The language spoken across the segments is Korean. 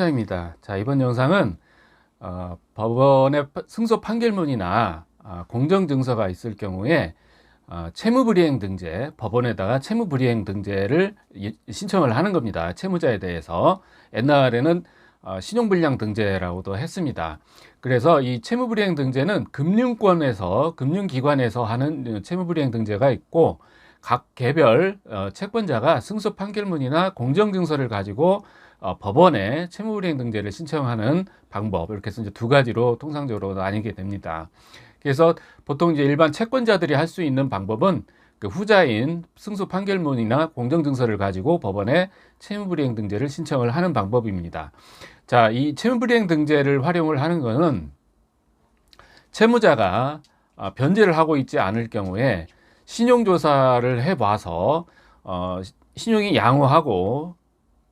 영상입니다. 자, 이번 영상은 법원의 승소 판결문이나 공정증서가 있을 경우에 채무불이행 등재, 법원에다가 채무불이행 등재를 신청을 하는 겁니다. 채무자에 대해서. 옛날에는 신용불량 등재라고도 했습니다. 그래서 이 채무불이행 등재는 금융권에서, 금융기관에서 하는 채무불이행 등재가 있고, 각 개별 채권자가 승소 판결문이나 공정증서를 가지고 법원에 채무불이행 등재를 신청하는 방법, 이렇게 해서 이제 두 가지로 통상적으로 나뉘게 됩니다. 그래서 보통 이제 일반 채권자들이 할 수 있는 방법은 그 후자인 승소 판결문이나 공정증서를 가지고 법원에 채무불이행 등재를 신청을 하는 방법입니다. 자, 이 채무불이행 등재를 활용을 하는 것은 채무자가 변제를 하고 있지 않을 경우에 신용조사를 해봐서 신용이 양호하고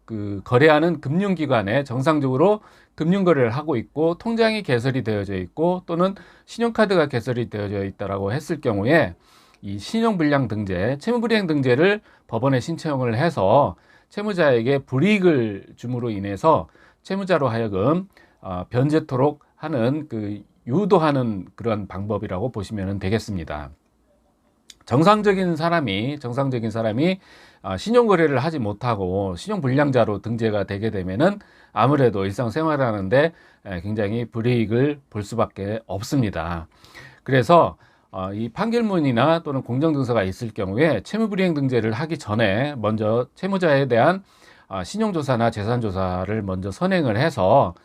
그 거래하는 금융기관에 정상적으로 금융거래를 하고 있고 통장이 개설이 되어져 있고 또는 신용카드가 개설이 되어져 있다라고 했을 경우에 이 신용불량 등재, 채무불이행 등재를 법원에 신청을 해서 채무자에게 불이익을 줌으로 인해서 채무자로 하여금 변제토록 하는 그 유도하는 그런 방법이라고 보시면 되겠습니다. 정상적인 사람이 신용거래를 하지 못하고 신용불량자로 등재가 되게 되면은 아무래도 일상생활하는데 굉장히 불이익을 볼 수밖에 없습니다. 그래서 이 판결문이나 또는 공정증서가 있을 경우에 채무불이행 등재를 하기 전에 먼저 채무자에 대한 신용조사나 재산조사를 먼저 선행을 해서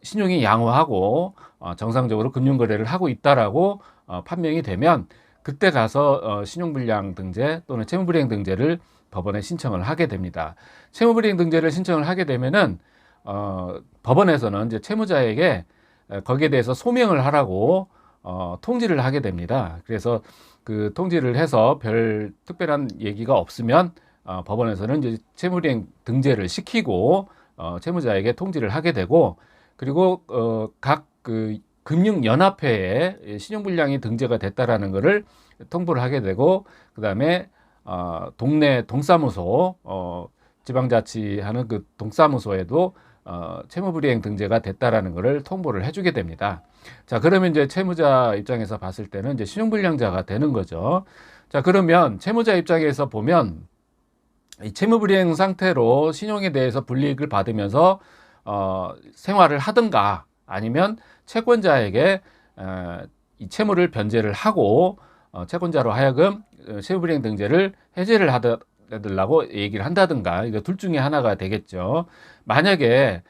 신용이 양호하고 정상적으로 금융거래를 하고 있다라고 판명이 되면 그때 가서 신용불량 등재 또는 채무불이행 등재를 법원에 신청을 하게 됩니다. 채무불이행 등재를 신청을 하게 되면은 법원에서는 이제 채무자에게 거기에 대해서 소명을 하라고 통지를 하게 됩니다. 그래서 그 통지를 해서 별 특별한 얘기가 없으면 법원에서는 이제 채무불이행 등재를 시키고 채무자에게 통지를 하게 되고, 그리고 각 그 금융연합회에 신용불량이 등재가 됐다라는 것을 통보를 하게 되고, 그 다음에 동네 동사무소, 지방자치하는 그 동사무소에도 채무불이행 등재가 됐다라는 것을 통보를 해주게 됩니다. 자, 그러면 이제 채무자 입장에서 봤을 때는 이제 신용불량자가 되는 거죠. 자, 그러면 채무자 입장에서 보면 이 채무불이행 상태로 신용에 대해서 불이익을 받으면서 생활을 하든가 아니면 채권자에게 이 채무를 변제를 하고 채권자로 하여금 채무불이행 등재를 해제를 하달라고 얘기를 한다든가, 이거 둘 중에 하나가 되겠죠. 만약에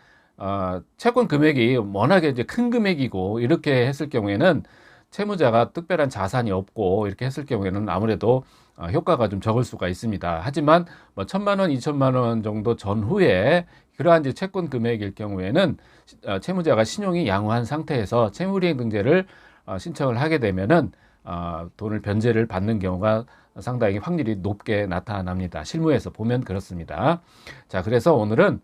채권 금액이 워낙에 이제 큰 금액이고 이렇게 했을 경우에는 채무자가 특별한 자산이 없고 이렇게 했을 경우에는 아무래도 효과가 좀 적을 수가 있습니다. 하지만 뭐 1,000만 원, 2,000만 원 정도 전후에 그러한 이제 채권 금액일 경우에는 채무자가 신용이 양호한 상태에서 채무불이행 등재를 신청을 하게 되면은 돈을 변제를 받는 경우가 상당히 확률이 높게 나타납니다. 실무에서 보면 그렇습니다. 자, 그래서 오늘은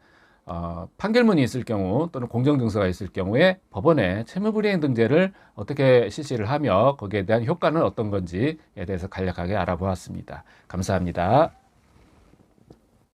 판결문이 있을 경우 또는 공정증서가 있을 경우에 법원에 채무불이행 등재를 어떻게 실시를 하며 거기에 대한 효과는 어떤 건지에 대해서 간략하게 알아보았습니다. 감사합니다.